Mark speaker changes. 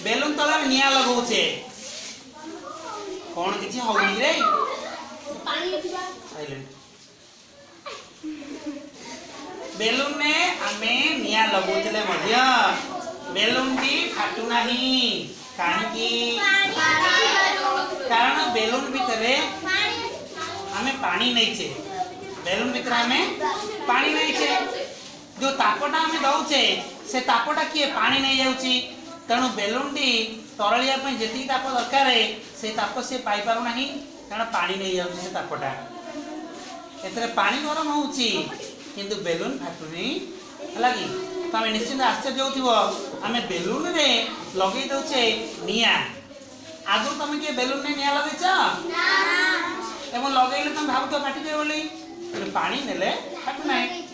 Speaker 1: balloon तले निया लगाउछे कोन किछि होउनी रे
Speaker 2: पानी उठिबा
Speaker 1: साइलेंट बेलून ने आमे निया लगाउछले मध्य बेलून की फाटू नाही काहे की कारण बेलून भितरे आमे पानी नहीं छे बेलून भितर हमें पानी नहीं छे जो तापटा हमें दउछे से तापटा किए पानी नहीं जाउची तेणु बेलून टी तरलिया पे जेती ताप दरकार है से ताप से पाई पारु नाही कारण पानी नहीं जाउची से तापटा एतरे पानी गरम होउची किंतु बेलून फाटुनी हलागी तमे निश्चित आश्चर्य होथिबो हमें बेलून रे लगै दउछे निया आगु तमे के बेलून ने निया लगैछ ना एवं लगैले तमे भाबतो फाटी जाय बोली पानी नेले फाटू नाही